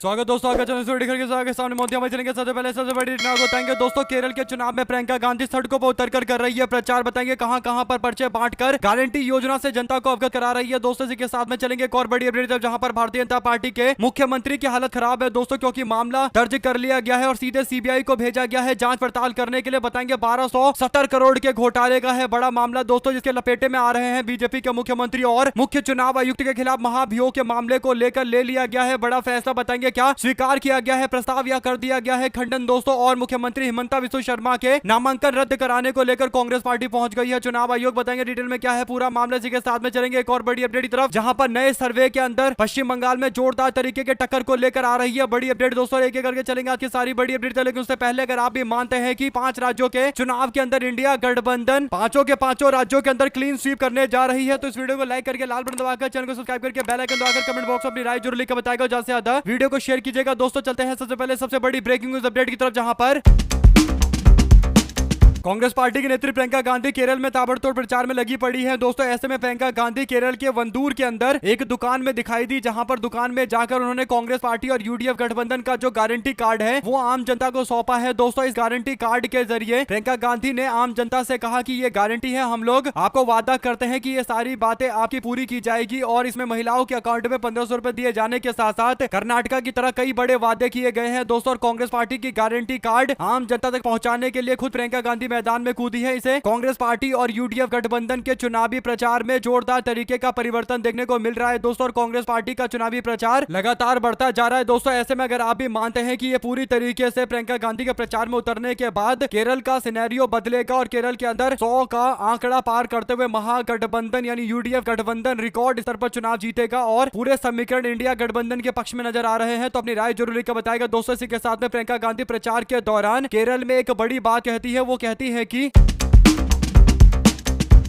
स्वागत दोस्तों, आगे के सामने मोदी हमारे चलेंगे। सबसे पहले सबसे बड़ी घटना को बताएंगे दोस्तों। केरल के चुनाव में प्रियंका गांधी सड़कों पर उतरकर कर रही है प्रचार। बताएंगे कहां कहां पर पर्चे बांटकर गारंटी योजना से जनता को अवगत करा रही है दोस्तों। इसी के साथ में चलेंगे एक और बड़ी अपडेट जहां पर भारतीय जनता पार्टी के मुख्यमंत्री की हालत खराब है दोस्तों, क्योंकि मामला दर्ज कर लिया गया है और सीधे सीबीआई को भेजा गया है जांच पड़ताल करने के लिए। बताएंगे 1270 करोड़ के घोटाले का है बड़ा मामला दोस्तों, जिसके लपेटे में आ रहे हैं बीजेपी के मुख्यमंत्री और मुख्य चुनाव आयुक्त के खिलाफ महाभियोग के मामले को लेकर ले लिया गया है बड़ा फैसला। बताएंगे क्या स्वीकार किया गया है प्रस्ताव या कर दिया गया है खंडन दोस्तों। और मुख्यमंत्री हिमंता बिस्वा शर्मा के नामांकन रद्द कराने को लेकर कांग्रेस पार्टी पहुंच गई है चुनाव आयोग। बताएंगे डिटेल में क्या है पूरा मामला। इसी के साथ में चलेंगे एक और बड़ी अपडेट की तरफ, जहां पर नए सर्वे के अंदर पश्चिम बंगाल में जोरदार तरीके के टक्कर को लेकर आ रही है बड़ी अपडेट दोस्तों। एक एक करके चलेंगे आज की सारी बड़ी अपडेट। लेकिन उससे पहले अगर आप भी मानते हैं कि 5 राज्यों के चुनाव के अंदर इंडिया गठबंधन पांचों के पांचों राज्यों के अंदर क्लीन स्वीप करने जा रही है, तो इस वीडियो को लाइक करके लाल बटन दबाकर चैनल को सब्सक्राइब करके बेल आइकन दबाकर कमेंट बॉक्स में अपनी राय जरूर लिखकर बताएगा। ज्यादा से ज्यादा वीडियो को शेयर कीजिएगा दोस्तों। चलते हैं सबसे पहले सबसे बड़ी ब्रेकिंग न्यूज अपडेट की तरफ, जहां पर कांग्रेस पार्टी की नेत्री प्रियंका गांधी केरल में ताबड़तोड़ प्रचार में लगी पड़ी है दोस्तों। ऐसे में प्रियंका गांधी केरल के वंदूर के अंदर एक दुकान में दिखाई दी, जहां पर दुकान में जाकर उन्होंने कांग्रेस पार्टी और यूडीएफ गठबंधन का जो गारंटी कार्ड है वो आम जनता को सौंपा है दोस्तों। इस गारंटी कार्ड के जरिए प्रियंका गांधी ने आम जनता से कहा कि ये गारंटी है, हम लोग आपको वादा करते हैं कि ये सारी बातें आपकी पूरी की जाएगी और इसमें महिलाओं के अकाउंट में 1500 रुपए दिए जाने के साथ साथ कर्नाटका की तरह कई बड़े वादे किए गए हैं दोस्तों। और कांग्रेस पार्टी की गारंटी कार्ड आम जनता तक पहुंचाने के लिए खुद प्रियंका गांधी मैदान में कूदी है। इसे कांग्रेस पार्टी और यूडीएफ गठबंधन के चुनावी प्रचार में जोरदार तरीके का परिवर्तन देखने को मिल रहा है दोस्तों। और कांग्रेस पार्टी का चुनावी प्रचार लगातार बढ़ता जा रहा है दोस्तों। ऐसे में अगर आप भी मानते हैं कि ये पूरी तरीके से प्रियंका गांधी के प्रचार में उतरने के बाद केरल का सिनेरियो बदलेगा और केरल के अंदर 100 का आंकड़ा पार करते हुए महागठबंधन यानी यूडीएफ गठबंधन रिकॉर्ड स्तर पर चुनाव जीतेगा और पूरे समीकरण इंडिया गठबंधन के पक्ष में नजर आ रहे हैं, तो अपनी राय जरूर लिखकर बताएगा दोस्तों। इसी के साथ में प्रियंका गांधी प्रचार के दौरान केरल में एक बड़ी बात कहती है, वो कहती है कि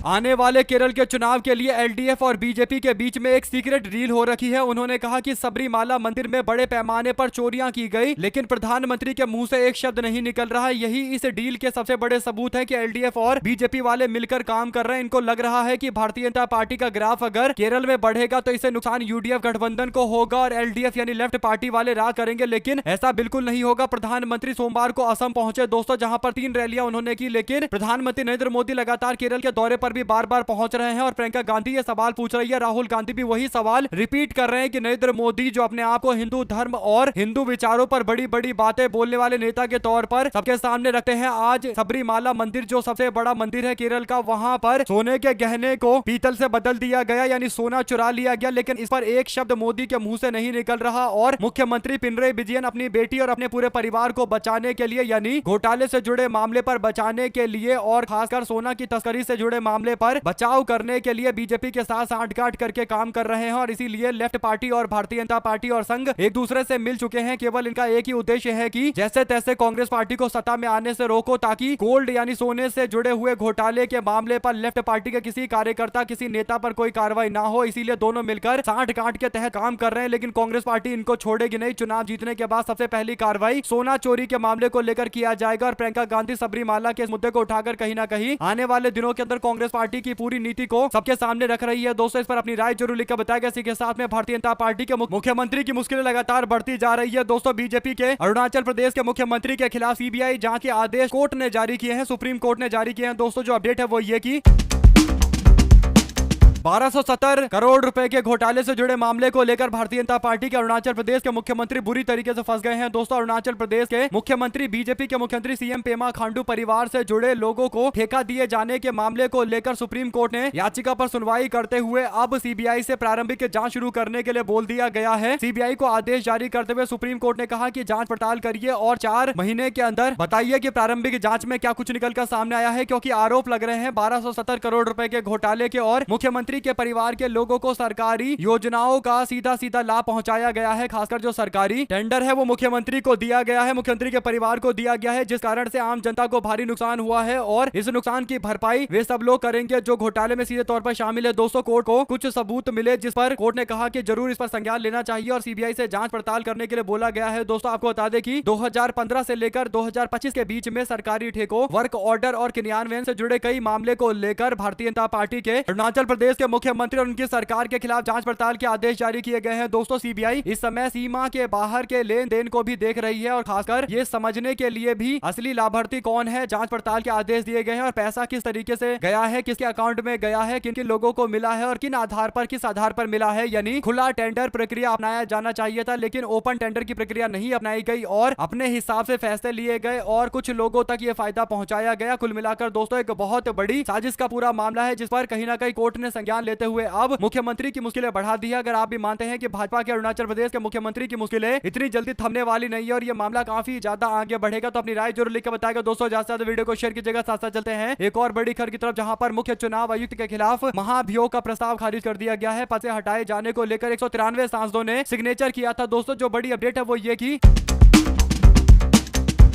आने वाले केरल के चुनाव के लिए एलडीएफ और बीजेपी के बीच में एक सीक्रेट डील हो रखी है। उन्होंने कहा कि सबरीमाला मंदिर में बड़े पैमाने पर चोरियां की गई, लेकिन प्रधानमंत्री के मुंह से एक शब्द नहीं निकल रहा है। यही इस डील के सबसे बड़े सबूत है कि एलडीएफ और बीजेपी वाले मिलकर काम कर रहे हैं। इनको लग रहा है कि भारतीय जनता पार्टी का ग्राफ अगर केरल में बढ़ेगा तो इससे नुकसान यूडीएफ गठबंधन को होगा और एलडीएफ यानी लेफ्ट पार्टी वाले राह करेंगे, लेकिन ऐसा बिल्कुल नहीं होगा। प्रधानमंत्री सोमवार को असम पहुंचे दोस्तों, जहां पर 3 रैलियां उन्होंने की, लेकिन प्रधानमंत्री नरेंद्र मोदी लगातार केरल के दौरे पर भी बार बार पहुंच रहे हैं और प्रियंका गांधी ये सवाल पूछ रही है। राहुल गांधी भी वही सवाल रिपीट कर रहे हैं कि नरेंद्र मोदी जो अपने आप को हिंदू धर्म और हिंदू विचारों पर बड़ी बड़ी बातें बोलने वाले नेता के तौर पर सबके सामने रखते हैं। आज सबरीमाला मंदिर जो सबसे बड़ा मंदिर है केरल का, वहां पर सोने के गहने को पीतल से बदल दिया गया यानी सोना चुरा लिया गया, लेकिन इस पर एक शब्द मोदी के मुंह से नहीं निकल रहा। और मुख्यमंत्री पिनरई विजयन अपनी बेटी और अपने पूरे परिवार को बचाने के लिए यानी घोटाले से जुड़े मामले पर बचाने के लिए और खासकर सोना की तस्करी से जुड़े मामले पर बचाव करने के लिए बीजेपी के साथ सांठगांठ करके काम कर रहे हैं। और इसीलिए लेफ्ट पार्टी और भारतीय जनता पार्टी और संघ एक दूसरे से मिल चुके हैं। केवल इनका एक ही उद्देश्य है कि जैसे तैसे कांग्रेस पार्टी को सत्ता में आने से रोको, ताकि गोल्ड यानी सोने से जुड़े हुए घोटाले के मामले पर लेफ्ट पार्टी के किसी कार्यकर्ता किसी नेता पर कोई कार्रवाई ना हो। इसीलिए दोनों मिलकर सांठगांठ के तहत काम कर रहे हैं, लेकिन कांग्रेस पार्टी इनको छोड़ेगी नहीं। चुनाव जीतने के बाद सबसे पहली कार्रवाई सोना चोरी के मामले को लेकर किया जाएगा और प्रियंका गांधी सबरीमाला के इस मुद्दे को उठाकर कहीं ना कहीं आने वाले दिनों के अंदर कांग्रेस पार्टी की पूरी नीति को सबके सामने रख रही है दोस्तों। इस पर अपनी राय जरूर लिखकर बताएगा। इसी के साथ में भारतीय जनता पार्टी के मुख्यमंत्री की मुश्किलें लगातार बढ़ती जा रही है दोस्तों। बीजेपी के अरुणाचल प्रदेश के मुख्यमंत्री के खिलाफ सीबीआई जांच के आदेश कोर्ट ने जारी किए हैं, सुप्रीम कोर्ट ने जारी किए हैं दोस्तों। जो अपडेट है वो ये कि 1270 करोड़ रुपए के घोटाले से जुड़े मामले को लेकर भारतीय जनता पार्टी के अरुणाचल प्रदेश के मुख्यमंत्री बुरी तरीके से फंस गए हैं दोस्तों। अरुणाचल प्रदेश के मुख्यमंत्री बीजेपी के मुख्यमंत्री सीएम पेमा खांडू परिवार से जुड़े लोगों को ठेका दिए जाने के मामले को लेकर सुप्रीम कोर्ट ने याचिका पर सुनवाई करते हुए अब सीबीआई से प्रारंभिक जांच शुरू करने के लिए बोल दिया गया है। सीबीआई को आदेश जारी करते हुए सुप्रीम कोर्ट ने कहा कि जांच पड़ताल करिए और 4 महीने के अंदर बताइए कि प्रारंभिक जांच में क्या कुछ निकलकर सामने आया है, क्योंकि आरोप लग रहे हैं 1270 करोड़ रुपए के घोटाले के और मुख्यमंत्री के परिवार के लोगों को सरकारी योजनाओं का सीधा सीधा लाभ पहुंचाया गया है। खासकर जो सरकारी टेंडर है वो मुख्यमंत्री को दिया गया है, मुख्यमंत्री के परिवार को दिया गया है, जिस कारण से आम जनता को भारी नुकसान हुआ है और इस नुकसान की भरपाई वे सब लोग करेंगे जो घोटाले में सीधे तौर पर शामिल है दोस्तों। कोर्ट को कुछ सबूत मिले जिस पर कोर्ट ने कहा कि जरूर इस पर संज्ञान लेना चाहिए और सीबीआई से जांच पड़ताल करने के लिए बोला गया है दोस्तों। आपको बता दें कि 2015 से लेकर 2025 के बीच में सरकारी ठेकों, वर्क ऑर्डर और क्रियान्वयन से जुड़े कई मामले को लेकर भारतीय जनता पार्टी के अरुणाचल प्रदेश के मुख्यमंत्री और उनकी सरकार के खिलाफ जांच पड़ताल के आदेश जारी किए गए हैं। दोस्तों सीबीआई इस समय सीमा के बाहर के लेन देन को भी देख रही है और खासकर ये समझने के लिए भी असली लाभार्थी कौन है। जांच पड़ताल के आदेश दिए गए हैं और पैसा किस तरीके से गया है, किसके अकाउंट में गया है, किन किन लोगों को मिला है और किस आधार पर मिला है। यानी खुला टेंडर प्रक्रिया अपनाया जाना चाहिए था, लेकिन ओपन टेंडर की प्रक्रिया नहीं अपनाई गई और अपने हिसाब से फैसले लिए गए और कुछ लोगों तक ये फायदा पहुंचाया गया। कुल मिलाकर दोस्तों एक बहुत बड़ी साजिश का पूरा मामला है, जिस पर कहीं ना कहीं कोर्ट ने संज्ञान लेते हुए अब मुख्यमंत्री की मुश्किलें बढ़ा दी है। अगर आप भी मानते हैं कि भाजपा के अरुणाचल प्रदेश के मुख्यमंत्री की मुश्किलें इतनी जल्दी थमने वाली नहीं है और ये मामला काफी ज्यादा आगे बढ़ेगा, तो अपनी राय जरूर लिख के बताएगा। दोस्तों ज्यादा से ज्यादा वीडियो को शेयर कीजिएगा। साथ साथ चलते हैं एक और बड़ी खबर की तरफ, जहां पर मुख्य चुनाव आयुक्त के खिलाफ महाभियोग का प्रस्ताव खारिज कर दिया गया है। पद से हटाए जाने को लेकर 193 सांसदों ने सिग्नेचर किया था। दोस्तों जो बड़ी अपडेट है वो ये की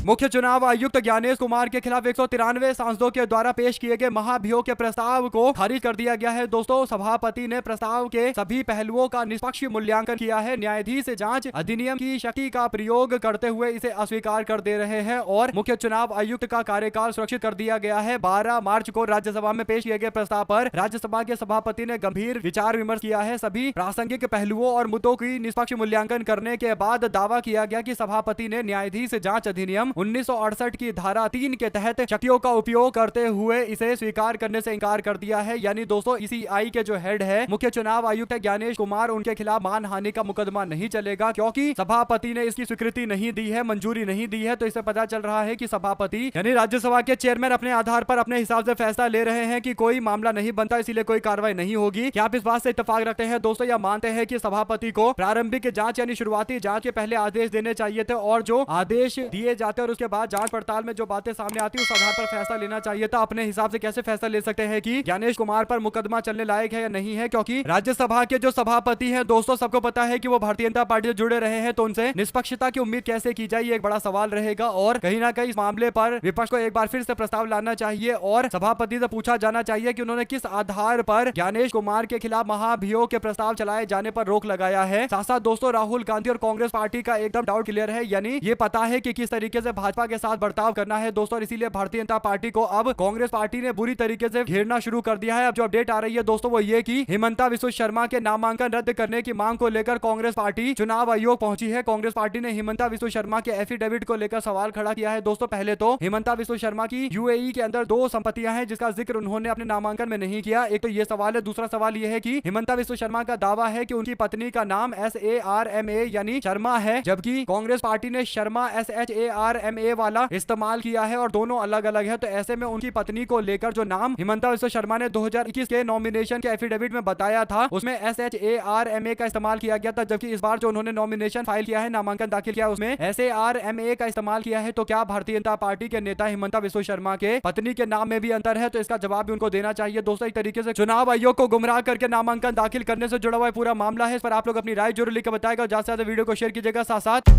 मुख्य चुनाव आयुक्त ज्ञानेश कुमार के खिलाफ 193 सांसदों के द्वारा पेश किए गए महाभियोग के प्रस्ताव को खारिज कर दिया गया है। दोस्तों सभापति ने प्रस्ताव के सभी पहलुओं का निष्पक्ष मूल्यांकन किया है। न्यायाधीश जांच अधिनियम की शक्ति का प्रयोग करते हुए इसे अस्वीकार कर दे रहे हैं और मुख्य चुनाव आयुक्त का कार्यकाल सुरक्षित कर दिया गया है। 12 मार्च को राज्यसभा में पेश किए गए प्रस्ताव पर राज्यसभा के सभापति ने गंभीर विचार विमर्श किया है। सभी प्रासंगिक पहलुओं और मुद्दों की निष्पक्ष मूल्यांकन करने के बाद दावा किया गया कि सभापति ने न्यायाधीश जांच अधिनियम 1968 की धारा 3 के तहत शक्तियों का उपयोग करते हुए इसे स्वीकार करने से इंकार कर दिया है। यानी दोस्तों ईसीआई के जो हेड है मुख्य चुनाव आयुक्त ज्ञानेश कुमार, उनके खिलाफ मानहानि का मुकदमा नहीं चलेगा, क्योंकि सभापति ने इसकी स्वीकृति नहीं दी है, मंजूरी नहीं दी है। तो इससे पता चल रहा है कि सभापति यानी राज्यसभा के चेयरमैन अपने आधार पर अपने हिसाब से फैसला ले रहे हैं कि कोई मामला नहीं बनता, इसीलिए कोई कार्रवाई नहीं होगी। क्या आप इस बात से इत्तेफाक रखते हैं दोस्तों, या मानते हैं कि सभापति को प्रारंभिक जांच यानी शुरुआती जांच के पहले आदेश देने चाहिए थे और जो आदेश दिए जाते और उसके बाद जांच पड़ताल में जो बातें सामने आती है उस आधार पर फैसला लेना चाहिए था। अपने हिसाब से कैसे फैसला ले सकते हैं कि ज्ञानेश कुमार पर मुकदमा चलने लायक है या नहीं है, क्योंकि राज्यसभा के जो सभापति हैं दोस्तों सबको पता है कि वो भारतीय जनता पार्टी से जुड़े रहे हैं, तो उनसे निष्पक्षता की उम्मीद कैसे की जाए ये एक बड़ा सवाल रहेगा। और कहीं ना कहीं इस मामले पर विपक्ष को एक बार फिर से प्रस्ताव लाना चाहिए और सभापति से पूछा जाना चाहिए कि उन्होंने किस आधार पर ज्ञानेश कुमार के खिलाफ महाभियोग के प्रस्ताव चलाए जाने पर रोक लगाया है। साथ साथ दोस्तों राहुल गांधी और कांग्रेस पार्टी का एकदम डाउट क्लियर है, यानी ये पता है कि किस तरीके से भाजपा के साथ बर्ताव करना है दोस्तों, और इसीलिए भारतीय जनता पार्टी को अब कांग्रेस पार्टी ने बुरी तरीके से घेरना शुरू कर दिया है। अब जो अपडेट आ रही है दोस्तों वो ये कि हिमंता बिस्वा शर्मा के नामांकन रद्द करने की मांग को लेकर कांग्रेस पार्टी चुनाव आयोग पहुंची है। कांग्रेस पार्टी ने हिमंता बिस्वा शर्मा के एफिडेविट को लेकर सवाल खड़ा किया है। दोस्तों पहले तो हिमंता बिस्वा शर्मा की यूएई के अंदर 2 संपत्तियां हैं जिसका जिक्र उन्होंने अपने नामांकन में नहीं किया। एक तो ये सवाल है, दूसरा सवाल यह है कि हिमंता बिस्वा शर्मा का दावा है कि उनकी पत्नी का नाम SARMA यानी शर्मा है, जबकि कांग्रेस पार्टी ने शर्मा SHARMA वाला इस्तेमाल किया है और दोनों अलग अलग है। तो ऐसे में उनकी पत्नी को लेकर जो नाम हिमंता बिस्वा शर्मा ने 2021 के नॉमिनेशन के एफिडेविट में बताया था उसमें SHARMA का इस्तेमाल किया गया था, जबकि इस बार जो उन्होंने नॉमिनेशन फाइल किया है, नामांकन दाखिल किया है, उसमें SARMA का इस्तेमाल किया है। तो क्या भारतीय जनता पार्टी के नेता हिमंता बिस्वा शर्मा के पत्नी के नाम में भी अंतर है? तो इसका जवाब भी उनको देना चाहिए। दोस्तों एक तरीके से चुनाव आयोग को गुमराह करके नामांकन दाखिल करने से जुड़ा हुआ पूरा मामला है। इस पर आप लोग अपनी राय जरूर लिख के बताएगा। ज्यादा से ज्यादा वीडियो को शेयर कीजिएगा। साथ साथ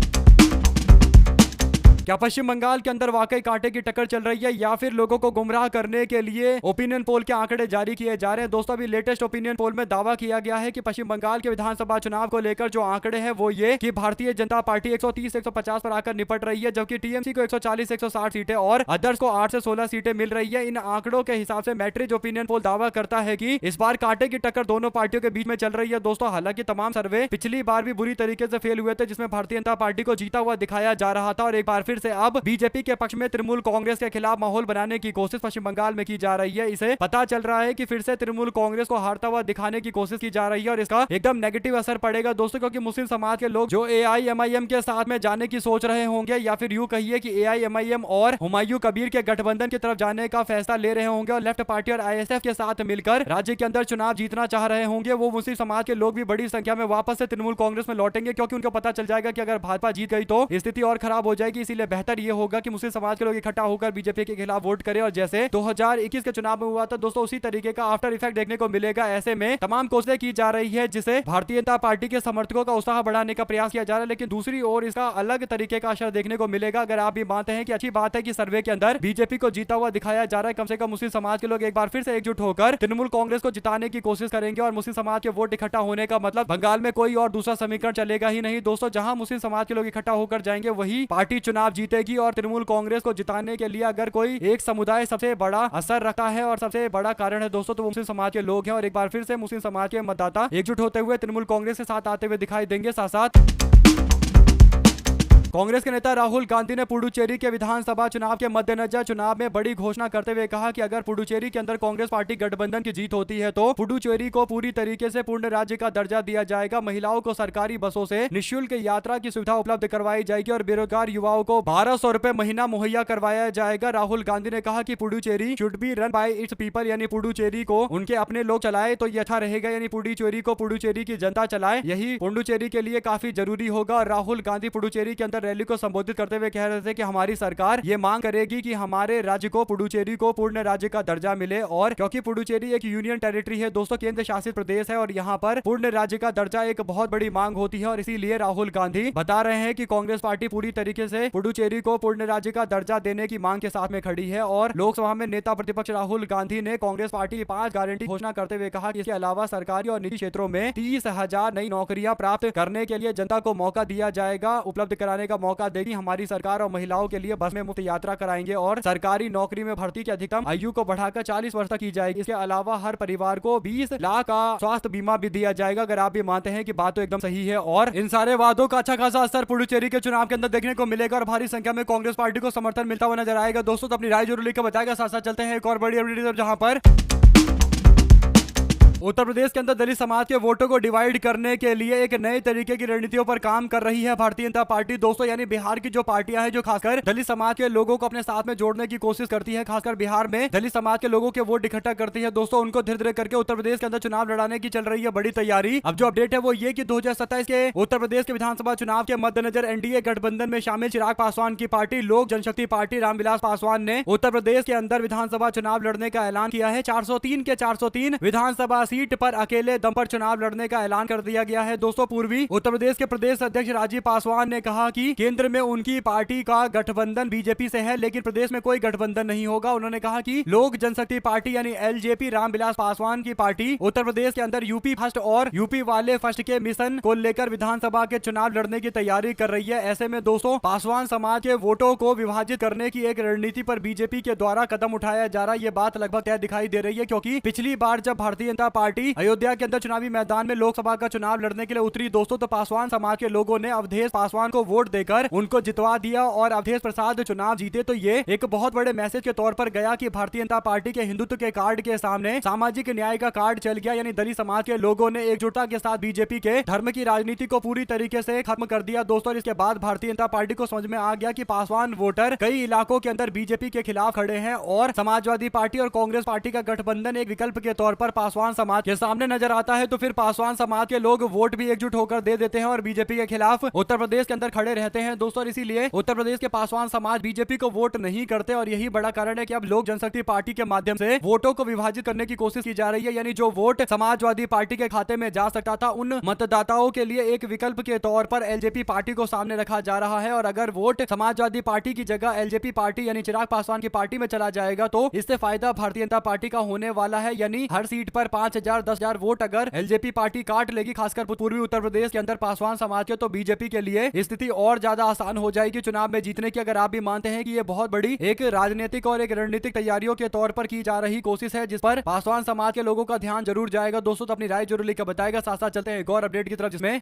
क्या पश्चिम बंगाल के अंदर वाकई कांटे की टक्कर चल रही है या फिर लोगों को गुमराह करने के लिए ओपिनियन पोल के आंकड़े जारी किए जा रहे हैं? दोस्तों अभी लेटेस्ट ओपिनियन पोल में दावा किया गया है कि पश्चिम बंगाल के विधानसभा चुनाव को लेकर जो आंकड़े हैं वो ये कि भारतीय जनता पार्टी 130-150 पर आकर निपट रही है, जबकि टीएमसी को 140-160 सीटें और अदर्स को 8 से 16 सीटें मिल रही है। इन आंकड़ों के हिसाब से मैट्रिज ओपिनियन पोल दावा करता है कि इस बार कांटे की टक्कर दोनों पार्टियों के बीच में चल रही है। दोस्तों हालांकि तमाम सर्वे पिछली बार भी बुरी तरीके से फेल हुए थे, जिसमें भारतीय जनता पार्टी को जीता हुआ दिखाया जा रहा था और एक बार फिर से अब बीजेपी के पक्ष में तृणमूल कांग्रेस के खिलाफ माहौल बनाने की कोशिश पश्चिम बंगाल में की जा रही है। इसे पता चल रहा है कि फिर से तृणमूल कांग्रेस को हारता हुआ दिखाने की कोशिश की जा रही है और इसका एकदम नेगेटिव असर पड़ेगा दोस्तों, क्योंकि मुस्लिम समाज के लोग जो AIMIM के साथ में जाने की सोच रहे होंगे या फिर यूं कहिए कि AIMIM और हुमायूं कबीर के गठबंधन की तरफ जाने का फैसला ले रहे होंगे और लेफ्ट पार्टी और ISF के साथ मिलकर राज्य के अंदर चुनाव जीतना चाह रहे होंगे, वो मुस्लिम समाज के लोग भी बड़ी संख्या में वापस से तृणमूल कांग्रेस में लौटेंगे, क्योंकि उनको पता चल जाएगा कि अगर भाजपा जीत गई तो स्थिति और खराब हो जाएगी। इसीलिए बेहतर ये होगा कि मुस्लिम समाज के लोग इकट्ठा होकर बीजेपी के खिलाफ वोट करें और जैसे 2021 के चुनाव में हुआ था दोस्तों उसी तरीके का आफ्टर इफेक्ट देखने को मिलेगा। ऐसे में तमाम कोशिशें की जा रही है जिसे भारतीय जनता पार्टी के समर्थकों का उत्साह बढ़ाने का प्रयास किया जा रहा है, लेकिन दूसरी ओर इसका अलग तरीके का असर देखने को मिलेगा। अगर आप भी मानते हैं कि अच्छी बात है कि सर्वे के अंदर बीजेपी को जीता हुआ दिखाया जा रहा है, कम से कम मुस्लिम समाज के लोग एक बार फिर से एकजुट होकर तृणमूल कांग्रेस को जिताने की कोशिश करेंगे और मुस्लिम समाज के वोट इकट्ठा होने का मतलब बंगाल में कोई और दूसरा समीकरण चलेगा ही नहीं दोस्तों। जहां मुस्लिम समाज के लोग इकट्ठा होकर जाएंगे वही पार्टी चुनाव जीतेगी और तृणमूल कांग्रेस को जिताने के लिए अगर कोई एक समुदाय सबसे बड़ा असर रखता है और सबसे बड़ा कारण है दोस्तों, तो मुस्लिम समाज के लोग हैं। और एक बार फिर से मुस्लिम समाज के मतदाता एकजुट होते हुए तृणमूल कांग्रेस के साथ आते हुए दिखाई देंगे। साथ साथ कांग्रेस के नेता राहुल गांधी ने पुडुचेरी के विधानसभा चुनाव के मद्देनजर चुनाव में बड़ी घोषणा करते हुए कहा कि अगर पुडुचेरी के अंदर कांग्रेस पार्टी गठबंधन की जीत होती है तो पुडुचेरी को पूरी तरीके से पूर्ण राज्य का दर्जा दिया जाएगा। महिलाओं को सरकारी बसों से निःशुल्क यात्रा की सुविधा उपलब्ध करवाई जाएगी और बेरोजगार युवाओं को 1200 रुपए महीना मुहैया करवाया जाएगा। राहुल गांधी ने कहा कि Puducherry should be run by it's people, यानी पुडुचेरी को उनके अपने लोग चलाए तो ये अच्छा रहेगा, यानी पुडुचेरी को पुडुचेरी की जनता चलाए, यही पुडुचेरी के लिए काफी जरूरी होगा। और राहुल गांधी पुडुचेरी के अंदर रैली को संबोधित करते हुए कह रहे थे कि हमारी सरकार ये मांग करेगी कि हमारे राज्य को पुडुचेरी को पूर्ण राज्य का दर्जा मिले, और क्योंकि पुडुचेरी एक यूनियन टेरिटरी है दोस्तों, केंद्र शासित प्रदेश है, और यहाँ पर पूर्ण राज्य का दर्जा एक बहुत बड़ी मांग होती है। और इसीलिए राहुल गांधी बता रहे हैं कि कांग्रेस पार्टी पूरी तरीके से पुडुचेरी को पूर्ण राज्य का दर्जा देने की मांग के साथ में खड़ी है। और लोकसभा में नेता प्रतिपक्ष राहुल गांधी ने कांग्रेस पार्टी की 5 गारंटी घोषणा करते हुए कहा कि इसके अलावा सरकारी और निजी क्षेत्रों में 30,000 नई नौकरियां प्राप्त करने के लिए जनता को मौका दिया जाएगा, उपलब्ध कराने का मौका देगी। हमारी सरकार और महिलाओं के लिए बस में मुफ्त यात्रा कराएंगे और सरकारी नौकरी में भर्ती की अधिकतम आयु को बढ़ाकर 40 वर्ष तक की जाएगी। इसके अलावा हर परिवार को 20 लाख का स्वास्थ्य बीमा भी दिया जाएगा। अगर आप भी मानते हैं कि बात तो एकदम सही है और इन सारे वादों का अच्छा खासा असर पुडुचेरी के चुनाव के अंदर देखने को मिलेगा और भारी संख्या में कांग्रेस पार्टी को समर्थन मिलता हुआ नजर आएगा। दोस्तों तो अपनी राय जरूर लिखकर बताएगा। साथ साथ चलते हैं एक और बड़ी अपडेट, जहां पर उत्तर प्रदेश के अंदर दलित समाज के वोटों को डिवाइड करने के लिए एक नए तरीके की रणनीतियों पर काम कर रही है भारतीय जनता पार्टी दोस्तों। यानी बिहार की जो पार्टियां हैं जो खासकर दलित समाज के लोगों को अपने साथ में जोड़ने की कोशिश करती है, खासकर बिहार में दलित समाज के लोगों के वोट इकट्ठा करती है दोस्तों, उनको धीरे धीरे करके उत्तर प्रदेश के अंदर चुनाव लड़ाने की चल रही है बड़ी तैयारी। अब जो अपडेट है वो ये कि 2027 के उत्तर प्रदेश के विधानसभा चुनाव के मद्देनजर एनडीए गठबंधन में शामिल चिराग पासवान की पार्टी लोक जनशक्ति पार्टी रामविलास पासवान ने उत्तर प्रदेश के अंदर विधानसभा चुनाव लड़ने का ऐलान किया है। 403 के 403 विधानसभा सीट पर अकेले दम पर चुनाव लड़ने का ऐलान कर दिया गया है दोस्तों। पूर्वी उत्तर प्रदेश के प्रदेश अध्यक्ष राजीव पासवान ने कहा कि केंद्र में उनकी पार्टी का गठबंधन बीजेपी से है, लेकिन प्रदेश में कोई गठबंधन नहीं होगा। उन्होंने कहा कि लोक जनशक्ति पार्टी यानी एलजेपी रामविलास पासवान की पार्टी उत्तर प्रदेश के अंदर यूपी फर्स्ट और यूपी वाले फर्स्ट के मिशन को लेकर विधानसभा के चुनाव लड़ने की तैयारी कर रही है। ऐसे में दोस्तों पासवान समाज के वोटों को विभाजित करने की एक रणनीति पर बीजेपी के द्वारा कदम उठाया जा रहा है। ये बात लगभग तय दिखाई दे रही है, क्योंकि पिछली बार जब भारतीय जनता पार्टी अयोध्या के अंदर चुनावी मैदान में लोकसभा का चुनाव लड़ने के लिए उतरी दोस्तों, तो पासवान समाज के लोगों ने अवधेश पासवान को वोट देकर उनको जितवा दिया और अवधेश प्रसाद चुनाव जीते। तो ये एक बहुत बड़े मैसेज के तौर पर गया कि भारतीय जनता पार्टी के हिंदुत्व के कार्ड के सामने सामाजिक न्याय का कार्ड चल गया, यानी दलित समाज के लोगों ने एकजुटता के साथ बीजेपी के धर्म की राजनीति को पूरी तरीके से खत्म कर दिया दोस्तों। इसके बाद भारतीय जनता पार्टी को समझ में आ गया कि पासवान वोटर कई इलाकों के अंदर बीजेपी के खिलाफ खड़े हैं और समाजवादी पार्टी और कांग्रेस पार्टी का गठबंधन एक विकल्प के तौर पर पासवान समाज के सामने नजर आता है। तो फिर पासवान समाज के लोग वोट भी एकजुट होकर दे देते हैं और बीजेपी के खिलाफ उत्तर प्रदेश के अंदर खड़े रहते हैं दोस्तों। इसीलिए उत्तर प्रदेश के पासवान समाज बीजेपी को वोट नहीं करते और यही बड़ा कारण है कि अब लोक जनशक्ति पार्टी के माध्यम से वोटों को विभाजित करने की कोशिश की जा रही है। यानी जो वोट समाजवादी पार्टी के खाते में जा सकता था, उन मतदाताओं के लिए एक विकल्प के तौर पर एलजेपी पार्टी को सामने रखा जा रहा है। और अगर वोट समाजवादी पार्टी की जगह एलजेपी पार्टी यानी चिराग पासवान की पार्टी में चला जाएगा तो इससे फायदा भारतीय जनता पार्टी का होने वाला है। यानी हर सीट पर 5,000 10,000 वोट अगर एलजेपी पार्टी काट लेगी, खासकर पूर्वी उत्तर प्रदेश के अंदर पासवान समाज के, तो बीजेपी के लिए स्थिति और ज्यादा आसान हो जाएगी चुनाव में जीतने की। अगर आप भी मानते हैं कि ये बहुत बड़ी एक राजनीतिक और एक रणनीतिक तैयारियों के तौर पर की जा रही कोशिश है जिस पर पासवान समाज के लोगों का ध्यान जरूर जाएगा दोस्तों, तो अपनी राय जरूर लिखकर बताएगा। साथ साथ चलते हैं एक और अपडेट की तरफ, जिसमें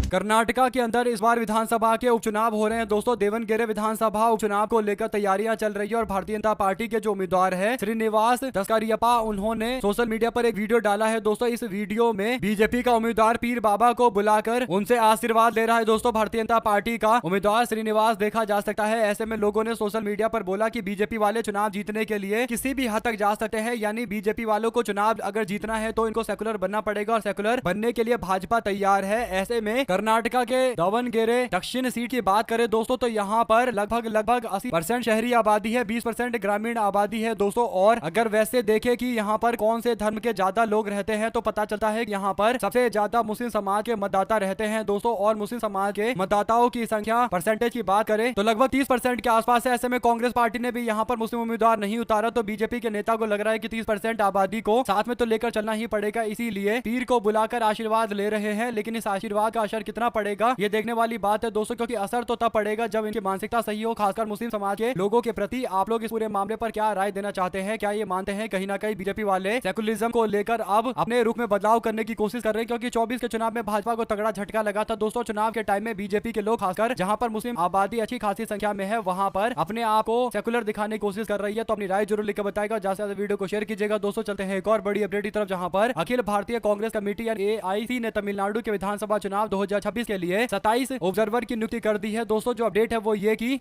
कर्नाटका के अंदर इस बार विधानसभा के उपचुनाव हो रहे हैं दोस्तों। देवनगेरे विधानसभा उपचुनाव को लेकर तैयारियां चल रही है और भारतीय जनता पार्टी के जो उम्मीदवार है श्रीनिवास तस्करियप्पा, उन्होंने सोशल मीडिया पर एक वीडियो डाला है दोस्तों। इस वीडियो में बीजेपी का उम्मीदवार पीर बाबा को बुलाकर उनसे आशीर्वाद ले रहा है दोस्तों। भारतीय जनता पार्टी का उम्मीदवार श्रीनिवास देखा जा सकता है। ऐसे में लोगों ने सोशल मीडिया पर बोला कि बीजेपी वाले चुनाव जीतने के लिए किसी भी हद तक जा सकते हैं, यानी बीजेपी वालों को चुनाव अगर जीतना है तो इनको सेकुलर बनना पड़ेगा और सेकुलर बनने के लिए भाजपा तैयार है। ऐसे में कर्नाटका के दावणगेरे दक्षिण सीट की बात करें दोस्तों, तो यहाँ पर लगभग 80% शहरी आबादी है, 20% ग्रामीण आबादी है दोस्तों। और अगर वैसे देखें कि यहाँ पर कौन से धर्म के ज्यादा लोग रहते हैं तो पता चलता है कि यहाँ पर सबसे ज्यादा मुस्लिम समाज के मतदाता रहते हैं दोस्तों। और मुस्लिम समाज के मतदाताओं की संख्या परसेंटेज की बात करें तो लगभग 30% के आसपास है। ऐसे में कांग्रेस पार्टी ने भी यहाँ पर मुस्लिम उम्मीदवार नहीं उतारा, तो बीजेपी के नेता को लग रहा है कि 30% आबादी को साथ में तो लेकर चलना ही पड़ेगा। इसीलिए पीर को बुलाकर आशीर्वाद ले रहे हैं, लेकिन इस आशीर्वाद का असर कितना पड़ेगा ये देखने वाली बात है दोस्तों, क्योंकि असर तो तब पड़ेगा जब इनकी मानसिकता सही हो, खासकर मुस्लिम समाज के लोगों के प्रति। आप लोग इस पूरे मामले पर क्या राय देना चाहते हैं? क्या ये मानते हैं कहीं ना कहीं बीजेपी वाले सेकुलरिज्म को लेकर अब अपने रुख में बदलाव करने की कोशिश कर रहे हैं? क्योंकि 24 के चुनाव में भाजपा को तगड़ा झटका लगा था दोस्तों। चुनाव के टाइम में बीजेपी के लोग, खासकर जहां पर मुस्लिम आबादी अच्छी खासी संख्या में है, वहां पर अपने आप को सेकुलर दिखाने की कोशिश कर रही है। तो अपनी राय जरूर लिखकर बताएगा, ज्यादा से ज्यादा वीडियो को शेयर कीजिएगा दोस्तों। चलते हैं एक और बड़ी अपडेट की तरफ, जहां पर अखिल भारतीय कांग्रेस कमेटी यानी AIC ने तमिलनाडु के विधानसभा चुनाव 2026 के लिए 27 ऑब्जर्वर की नियुक्ति कर दी है दोस्तों। जो अपडेट है वो ये की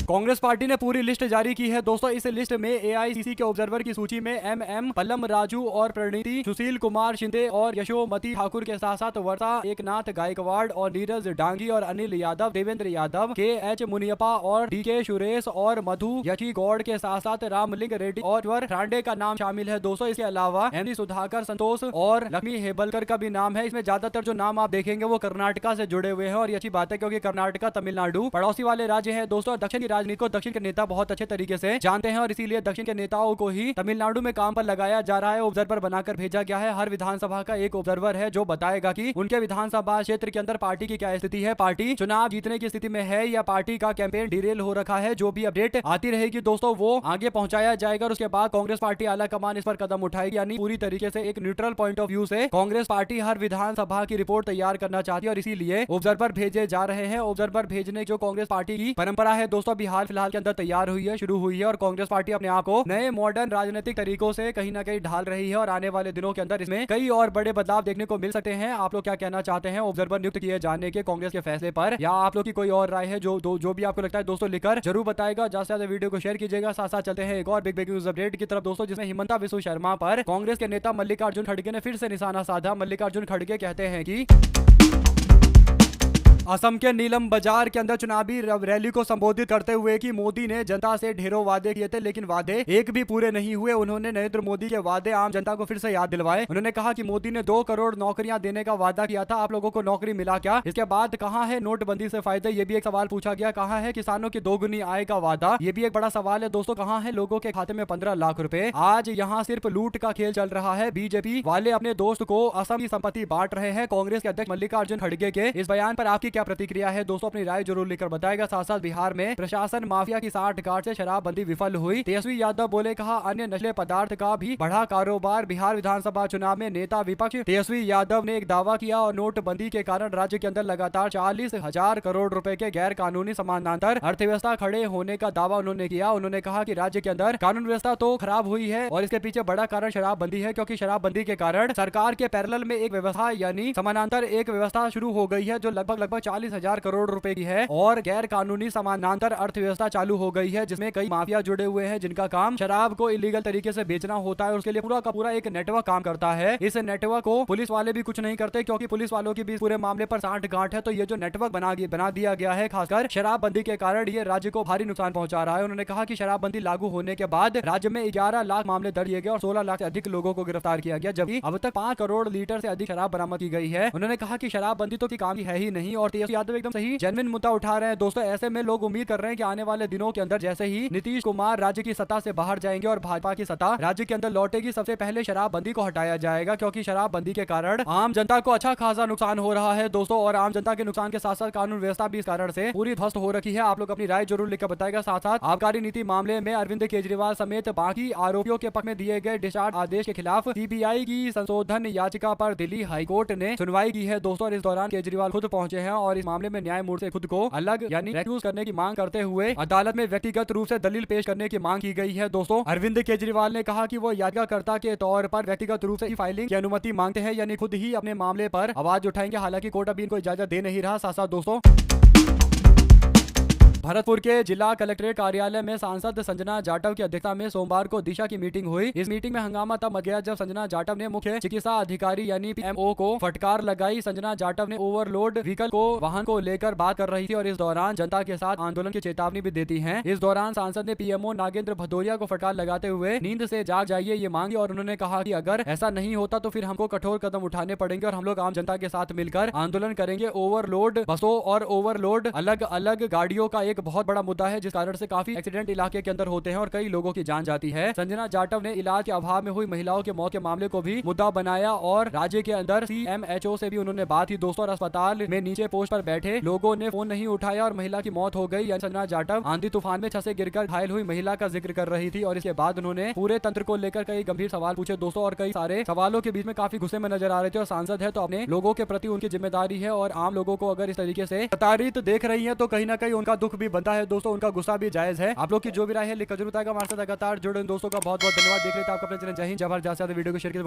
कांग्रेस पार्टी ने पूरी लिस्ट जारी की है दोस्तों। इस लिस्ट में AICC के ऑब्जर्वर की सूची में MM पल्लम राजू और प्रणीति, सुशील कुमार शिंदे और यशोमती ठाकुर के साथ साथ वर्षा एकनाथ गायकवाड़ और नीरज डांगी और अनिल यादव, देवेंद्र यादव, KH मुनियप्पा और DK सुरेश और मधु यची गौड़ के साथ साथ रामलिंग रेड्डी और रांडे का नाम शामिल है दोस्तों। इसके अलावा MD सुधाकर, संतोष और लक्ष्मी हेबलकर का भी नाम है। इसमें ज्यादातर जो नाम आप देखेंगे वो कर्नाटका से जुड़े हुए हैं और ये अच्छी बात है, क्योंकि कर्नाटका तमिलनाडु पड़ोसी वाले राज्य है दोस्तों। दक्षिण राजनीति को दक्षिण के नेता बहुत अच्छे तरीके से जानते हैं और इसीलिए दक्षिण के नेताओं को ही तमिलनाडु में काम पर लगाया जा रहा है, ऑब्जर्वर बनाकर भेजा गया है। हर विधानसभा का एक ऑब्जर्वर है जो बताएगा कि उनके विधानसभा क्षेत्र के अंदर पार्टी की क्या स्थिति है, पार्टी चुनाव जीतने की स्थिति में है या पार्टी का कैंपेन डिरेल हो रखा है। जो भी अपडेट आती रहेगी दोस्तों वो आगे पहुंचाया जाएगा और उसके बाद कांग्रेस पार्टी आला कमान इस पर कदम उठाएगी। यानी पूरी तरीके से एक न्यूट्रल पॉइंट ऑफ व्यू से कांग्रेस पार्टी हर विधानसभा की रिपोर्ट तैयार करना चाहती है और इसीलिए ऑब्जर्वर भेजे जा रहे हैं। ऑब्जर्वर भेजने जो कांग्रेस पार्टी की परंपरा है दोस्तों, अभी हाल फिलहाल के अंदर तैयार हुई है, शुरू हुई है और कांग्रेस पार्टी अपने आप को नए मॉडर्न राजनीतिक तरीकों से कहीं ना कहीं ढाल रही है और आने वाले दिनों के अंदर इसमें कई और बड़े बदलाव देखने को मिल सकते हैं। आप लोग क्या कहना चाहते हैं ऑब्जर्वर नियुक्त किए जाने के कांग्रेस के फैसले पर, या आप लोग की कोई और राय है जो भी आपको लगता है दोस्तों लिखकर जरूर बताएगा। ज्यादा से ज्यादा वीडियो को शेयर कीजिएगा। साथ साथ चलते हैं एक और बिग न्यूज अपडेट की तरफ दोस्तों, जिसमें हिमंता बिस्वा शर्मा पर कांग्रेस के नेता मल्लिकार्जुन खड़गे ने फिर से निशाना साधा। मल्लिकार्जुन खड़गे कहते हैं कि असम के नीलम बाजार के अंदर चुनावी रैली को संबोधित करते हुए कि मोदी ने जनता से ढेरों वादे किए थे लेकिन वादे एक भी पूरे नहीं हुए। उन्होंने नरेंद्र मोदी के वादे आम जनता को फिर से याद दिलवाए। उन्होंने कहा कि मोदी ने 2 करोड़ नौकरियां देने का वादा किया था, आप लोगों को नौकरी मिला क्या? इसके बाद कहां है नोटबंदी से फायदे, ये भी एक सवाल पूछा गया। कहां है किसानों की 2 गुनी आय का वादा, ये भी एक बड़ा सवाल है दोस्तों। कहां है लोगों के खाते में 15 लाख रुपए? आज यहाँ सिर्फ लूट का खेल चल रहा है। बीजेपी वाले अपने दोस्त को असम की संपत्ति बांट रहे हैं। कांग्रेस के अध्यक्ष मल्लिकार्जुन खड़गे के इस बयान पर आपकी क्या प्रतिक्रिया है दोस्तों? अपनी राय जरूर लिखकर बताएगा। साथ साथ बिहार में प्रशासन माफिया की साठगांठ से शराबबंदी विफल हुई। तेजस्वी यादव बोले, कहा अन्य नशीले पदार्थ का भी बढ़ा कारोबार। बिहार विधानसभा चुनाव में नेता विपक्ष तेजस्वी यादव ने एक दावा किया और नोटबंदी के कारण राज्य के अंदर लगातार 40,000 करोड़ रुपए के गैर कानूनी समानांतर अर्थव्यवस्था खड़े होने का दावा उन्होंने किया। उन्होंने कहा कि राज्य के अंदर कानून व्यवस्था तो खराब हुई है और इसके पीछे बड़ा कारण शराबबंदी है, क्योंकि शराबबंदी के कारण सरकार के पैरेलल में एक व्यवस्था यानी समानांतर एक व्यवस्था शुरू हो गई है जो लगभग 40,000 करोड़ रुपए की है और गैर कानूनी समानांतर अर्थव्यवस्था चालू हो गई है जिसमें कई माफिया जुड़े हुए हैं जिनका काम शराब को इलीगल तरीके से बेचना होता है और उसके लिए पूरा का पूरा एक नेटवर्क काम करता है। इस नेटवर्क को पुलिस वाले भी कुछ नहीं करते, क्योंकि पुलिस वालों की भी पूरे मामले पर साठगांठ है। तो ये जो नेटवर्क बना दिया गया है खासकर शराबबंदी के कारण, ये राज्य को भारी नुकसान पहुंचा रहा है। उन्होंने कहा कि शराबबंदी लागू होने के बाद राज्य में 11 लाख मामले दर्ज किए गए और 16 लाख से अधिक लोगों को गिरफ्तार किया गया, जबकि अब तक 5 करोड़ लीटर से अधिक शराब बरामद की गई है। उन्होंने कहा कि शराबबंदी तो की काम है ही नहीं और तेजस्वी यादव एकदम सही जेन्युइन मुद्दा उठा रहे हैं दोस्तों। ऐसे में लोग उम्मीद कर रहे हैं कि आने वाले दिनों के अंदर जैसे ही नीतीश कुमार राज्य की सत्ता से बाहर जाएंगे और भाजपा की सत्ता राज्य के अंदर लौटेगी, सबसे पहले शराबबंदी को हटाया जाएगा, क्योंकि शराबबंदी के कारण आम जनता को अच्छा खासा नुकसान हो रहा है दोस्तों। और आम जनता के नुकसान के साथ साथ कानून व्यवस्था भी इस कारण से पूरी ध्वस्त हो रखी है। आप लोग अपनी राय जरूर लिखकर बताएगा। साथ साथ आबकारी नीति मामले में अरविंद केजरीवाल समेत बाकी आरोपियों के पक्ष में दिए गए डिस्चार्ज आदेश के खिलाफ सीबीआई की संशोधन याचिका पर दिल्ली हाईकोर्ट ने सुनवाई की है दोस्तों। और इस दौरान केजरीवाल खुद पहुंचे हैं और इस मामले में न्यायमूर्ति से खुद को अलग यानी रेक्यूज करने की मांग करते हुए अदालत में व्यक्तिगत रूप से दलील पेश करने की मांग की गई है दोस्तों। अरविंद केजरीवाल ने कहा कि वो याचिकाकर्ता के तौर पर व्यक्तिगत रूप से फाइलिंग की अनुमति मांगते हैं, यानी खुद ही अपने मामले पर आवाज उठाएंगे। हालांकि कोर्ट अभी इनको इजाजत दे नहीं रहा। साथ साथ दोस्तों भरतपुर के जिला कलेक्ट्रेट कार्यालय में सांसद संजना जाटव की अध्यक्षता में सोमवार को दिशा की मीटिंग हुई। इस मीटिंग में हंगामा तब मच गया जब संजना जाटव ने मुख्य चिकित्सा अधिकारी यानी PMO को फटकार लगाई। संजना जाटव ने ओवरलोड व्हीकल को वाहन को लेकर बात कर रही थी और इस दौरान जनता के साथ आंदोलन की चेतावनी भी देती है। इस दौरान सांसद ने PMO नागेंद्र भदौरिया को फटकार लगाते हुए नींद से जाग जाइए ये मांगी और उन्होंने कहा कि अगर ऐसा नहीं होता तो फिर हमको कठोर कदम उठाने पड़ेंगे और हम लोग आम जनता के साथ मिलकर आंदोलन करेंगे। ओवरलोड बसों और ओवरलोड अलग अलग गाड़ियों का एक बहुत बड़ा मुद्दा है, जिस कारण से काफी एक्सीडेंट इलाके के अंदर होते हैं और कई लोगों की जान जाती है। संजना जाटव ने इलाज के अभाव में हुई महिलाओं के मौत के मामले को भी मुद्दा बनाया और राज्य के अंदर CMHO से भी उन्होंने बात की दोस्तों, और अस्पताल में नीचे पोस्ट पर बैठे लोगों ने फोन नहीं उठाया और महिला की मौत हो गई। संजना जाटव आंधी तूफान में छत से गिरकर घायल हुई महिला का जिक्र कर रही थी और इसके बाद उन्होंने पूरे तंत्र को लेकर कई गंभीर सवाल पूछे दोस्तों, और कई सारे सवालों के बीच में काफी गुस्से में नजर आ रहे थे। और सांसद है तो अपने लोगों के प्रति उनकी जिम्मेदारी है, और आम लोगों को अगर इस तरीके से प्रताड़ित देख रही है तो कहीं ना कहीं उनका दुख भी बनता है दोस्तों, उनका गुस्सा भी जायज है। आप लोग की जो भी राय है लिखकर जरूर बताएगा। हमारे साथ लगातार जुड़े दोस्तों का बहुत बहुत धन्यवाद। देख रहे थे आपका अपना चैनल जय हिंद जय भारत। ज्यादा वीडियो को शेयर कीजिए।